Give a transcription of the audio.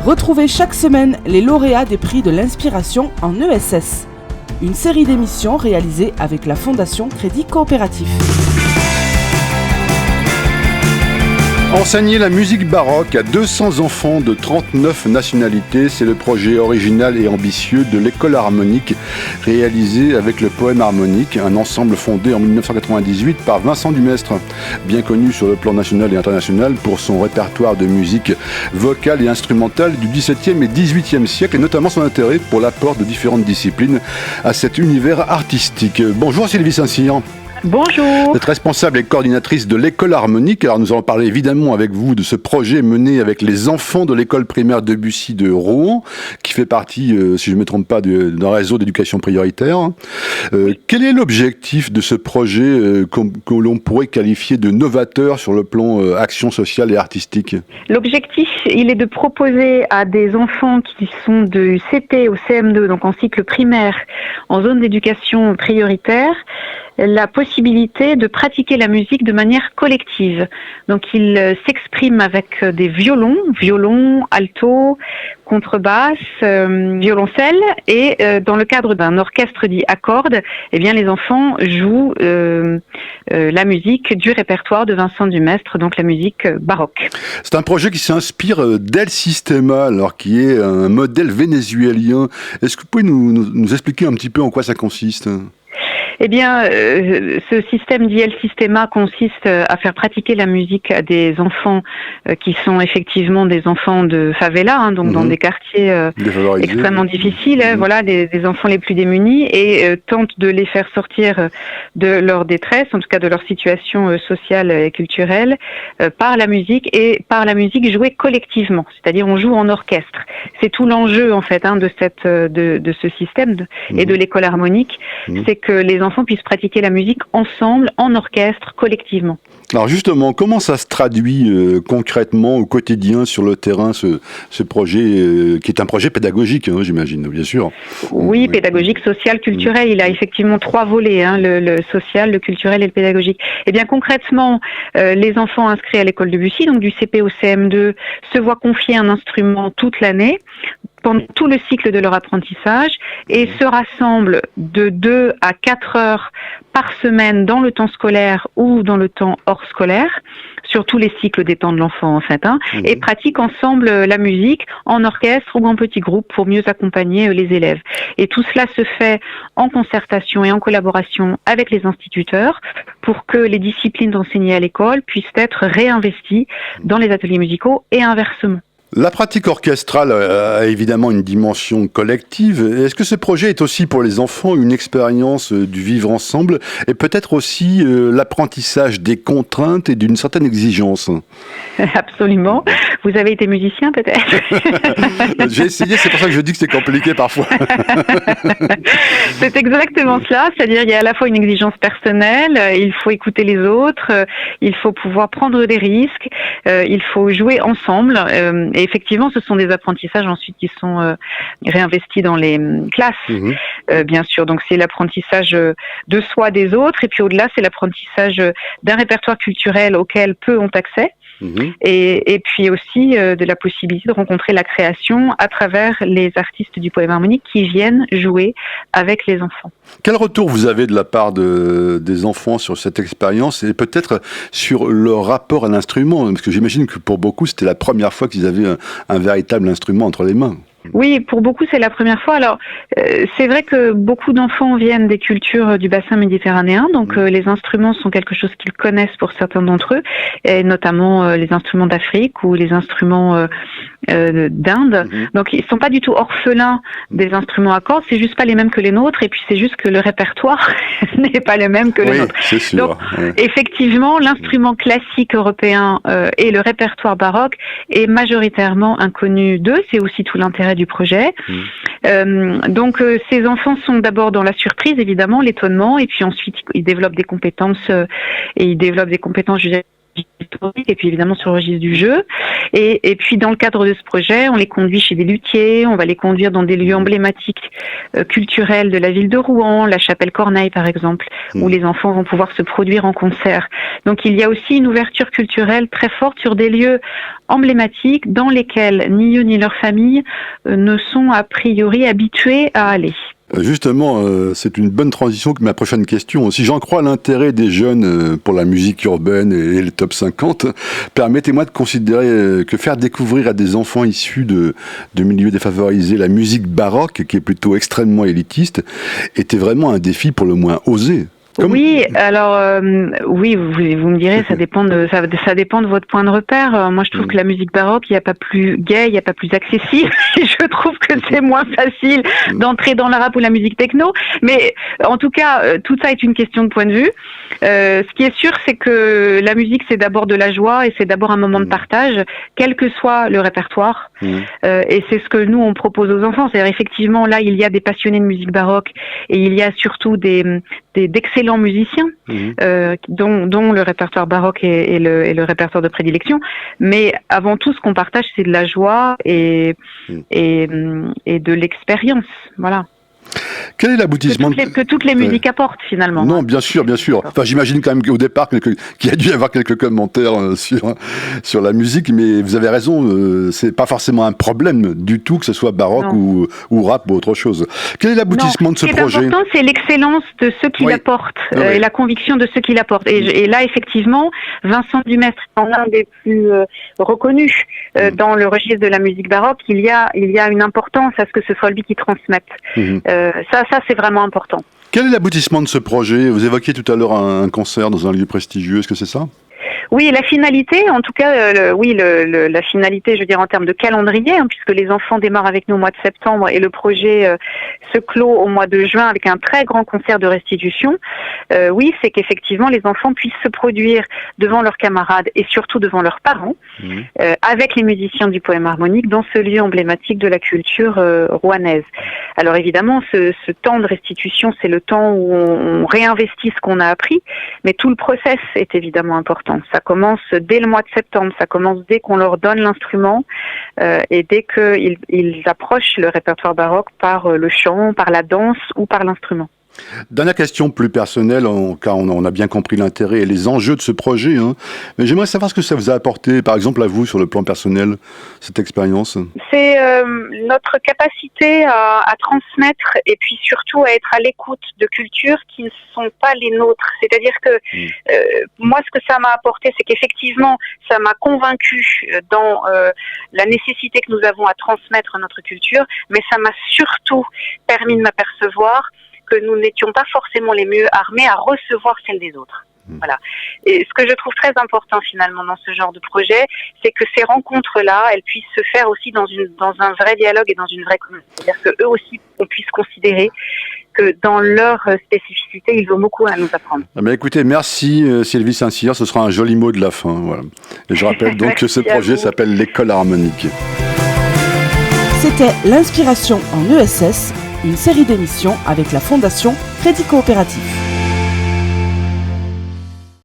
Retrouvez chaque semaine les lauréats des prix de l'inspiration en ESS. Une série d'émissions réalisées avec la Fondation Crédit Coopératif. Enseigner la musique baroque à 200 enfants de 39 nationalités, c'est le projet original et ambitieux de l'École harmonique, réalisé avec le Poème harmonique, un ensemble fondé en 1998 par Vincent Dumestre, bien connu sur le plan national et international pour son répertoire de musique vocale et instrumentale du XVIIe et XVIIIe siècle, et notamment son intérêt pour l'apport de différentes disciplines à cet univers artistique. Bonjour Sylvie Saint-Cyr. Bonjour. Vous êtes responsable et coordinatrice de l'École harmonique. Alors nous allons parler évidemment avec vous de ce projet mené avec les enfants de l'école primaire Debussy de Rouen, qui fait partie, si je ne me trompe pas, d'un réseau d'éducation prioritaire. Quel est l'objectif de ce projet que l'on pourrait qualifier de novateur sur le plan action sociale et artistique ? L'objectif, il est de proposer à des enfants qui sont du CP au CM2, donc en cycle primaire, en zone d'éducation prioritaire, la possibilité de pratiquer la musique de manière collective. Donc ils s'expriment avec des violons, alto, contrebasse, violoncelle, et dans le cadre d'un orchestre dit à cordes, eh bien les enfants jouent la musique du répertoire de Vincent Dumestre, donc la musique baroque. C'est un projet qui s'inspire d'El Sistema, alors qui est un modèle vénézuélien. Est-ce que vous pouvez nous expliquer un petit peu en quoi ça consiste ? Eh bien, ce système d'El Sistema consiste à faire pratiquer la musique à des enfants qui sont effectivement des enfants de favela, donc dans des quartiers extrêmement difficiles, voilà, des enfants les plus démunis, et tente de les faire sortir de leur détresse, en tout cas de leur situation sociale et culturelle, par la musique, et par la musique jouée collectivement, c'est-à-dire on joue en orchestre. C'est tout l'enjeu en fait de ce système et de l'école harmonique, c'est que les enfants puissent pratiquer la musique ensemble, en orchestre, collectivement. Alors justement, comment ça se traduit concrètement au quotidien sur le terrain, ce projet qui est un projet pédagogique, j'imagine, bien sûr. Oui, pédagogique, social, culturel. Il a effectivement 3 volets, le social, le culturel et le pédagogique. Eh bien concrètement, les enfants inscrits à l'école Debussy, donc du CP au CM2, se voient confier un instrument toute l'année, pendant tout le cycle de leur apprentissage, et se rassemblent de 2 à 4 heures par semaine dans le temps scolaire ou dans le temps hors scolaire, sur tous les cycles des temps de l'enfant en fait, et pratiquent ensemble la musique en orchestre ou en petits groupes pour mieux accompagner les élèves. Et tout cela se fait en concertation et en collaboration avec les instituteurs pour que les disciplines enseignées à l'école puissent être réinvesties dans les ateliers musicaux et inversement. La pratique orchestrale a évidemment une dimension collective. Est-ce que ce projet est aussi pour les enfants une expérience du vivre ensemble et peut-être aussi l'apprentissage des contraintes et d'une certaine exigence ? Absolument. Vous avez été musicien peut-être ? J'ai essayé, c'est pour ça que je dis que c'est compliqué parfois. C'est exactement cela, c'est-à-dire il y a à la fois une exigence personnelle, il faut écouter les autres, il faut pouvoir prendre des risques, il faut jouer ensemble. Et effectivement, ce sont des apprentissages ensuite qui sont réinvestis dans les classes, bien sûr. Donc c'est l'apprentissage de soi, des autres, et puis au-delà, c'est l'apprentissage d'un répertoire culturel auquel peu ont accès. Et puis aussi de la possibilité de rencontrer la création à travers les artistes du poème harmonique qui viennent jouer avec les enfants. Quel retour vous avez de la part des enfants sur cette expérience et peut-être sur leur rapport à l'instrument ? Parce que j'imagine que pour beaucoup, c'était la première fois qu'ils avaient un véritable instrument entre les mains. Oui, pour beaucoup, c'est la première fois. Alors, c'est vrai que beaucoup d'enfants viennent des cultures du bassin méditerranéen, donc les instruments sont quelque chose qu'ils connaissent pour certains d'entre eux, et notamment les instruments d'Afrique ou les instruments d'Inde. Donc, ils sont pas du tout orphelins des instruments à cordes, c'est juste pas les mêmes que les nôtres, et puis c'est juste que le répertoire n'est pas le même que le nôtre. C'est sûr. Donc, effectivement, l'instrument classique européen et le répertoire baroque est majoritairement inconnu d'eux, c'est aussi tout l'intérêt du projet. Donc ces enfants sont d'abord dans la surprise, évidemment, l'étonnement, et puis ensuite ils développent des compétences je dirais, et puis évidemment sur le registre du jeu. Et puis dans le cadre de ce projet, on les conduit chez des luthiers, on va les conduire dans des lieux emblématiques culturels de la ville de Rouen, la chapelle Corneille par exemple, où les enfants vont pouvoir se produire en concert. Donc il y a aussi une ouverture culturelle très forte sur des lieux emblématiques dans lesquelles ni eux ni leur famille ne sont a priori habitués à aller. Justement, c'est une bonne transition que ma prochaine question. Si j'en crois l'intérêt des jeunes pour la musique urbaine et le top 50, permettez-moi de considérer que faire découvrir à des enfants issus de milieux défavorisés la musique baroque, qui est plutôt extrêmement élitiste, était vraiment un défi pour le moins osé. Oui, alors oui, vous me direz, ça dépend de votre point de repère. Moi, je trouve que la musique baroque, il n'y a pas plus gay, il n'y a pas plus accessible. Je trouve que c'est moins facile d'entrer dans le rap ou la musique techno. Mais en tout cas, tout ça est une question de point de vue. Ce qui est sûr, c'est que la musique, c'est d'abord de la joie et c'est d'abord un moment de partage, quel que soit le répertoire. Et c'est ce que nous, on propose aux enfants. C'est-à-dire, effectivement, là, il y a des passionnés de musique baroque et il y a surtout d'excellents musiciens, dont le répertoire baroque est le répertoire de prédilection. Mais avant tout, ce qu'on partage, c'est de la joie et de l'expérience. Voilà. Quel est l'aboutissement que toutes les musiques apportent finalement. Non, bien sûr. Enfin, j'imagine quand même qu'au départ qu'il y a dû y avoir quelques commentaires sur la musique, mais vous avez raison, c'est pas forcément un problème du tout que ce soit baroque ou rap ou autre chose. Quel est l'aboutissement de ce projet ? Ce qui est important, c'est l'excellence de ceux qui l'apportent et la conviction de ceux qui l'apportent. Et là, effectivement, Vincent Dumestre est l'un des plus reconnus dans le registre de la musique baroque. Il y a une importance à ce que ce soit lui qui transmette. Ça, c'est vraiment important. Quel est l'aboutissement de ce projet ? Vous évoquiez tout à l'heure un concert dans un lieu prestigieux, est-ce que c'est ça ? Oui, la finalité, en tout cas, la finalité, je veux dire, en termes de calendrier, puisque les enfants démarrent avec nous au mois de septembre et le projet se clôt au mois de juin avec un très grand concert de restitution. Oui, c'est qu'effectivement, les enfants puissent se produire devant leurs camarades et surtout devant leurs parents, avec les musiciens du poème harmonique dans ce lieu emblématique de la culture rouennaise. Alors évidemment, ce temps de restitution, c'est le temps où on réinvestit ce qu'on a appris, mais tout le process est évidemment important. Ça commence dès le mois de septembre, ça commence dès qu'on leur donne l'instrument et dès qu'ils approchent le répertoire baroque par le chant, par la danse ou par l'instrument. Dernière question plus personnelle, car on a bien compris l'intérêt et les enjeux de ce projet. Mais j'aimerais savoir ce que ça vous a apporté, par exemple à vous, sur le plan personnel, cette expérience. C'est notre capacité à transmettre et puis surtout à être à l'écoute de cultures qui ne sont pas les nôtres. C'est-à-dire que moi, ce que ça m'a apporté, c'est qu'effectivement, ça m'a convaincu dans la nécessité que nous avons à transmettre notre culture, mais ça m'a surtout permis de m'apercevoir que nous n'étions pas forcément les mieux armés à recevoir celles des autres. Voilà. Et ce que je trouve très important finalement dans ce genre de projet, c'est que ces rencontres-là, elles puissent se faire aussi dans un vrai dialogue et dans une vraie communauté. C'est-à-dire qu'eux aussi, on puisse considérer que dans leur spécificité, ils ont beaucoup à nous apprendre. Écoutez, merci Sylvie Saint-Cyr, ce sera un joli mot de la fin. Voilà. Et je rappelle donc que ce projet s'appelle l'École harmonique. C'était l'Inspiration en ESS, une série d'émissions avec la Fondation Crédit Coopératif.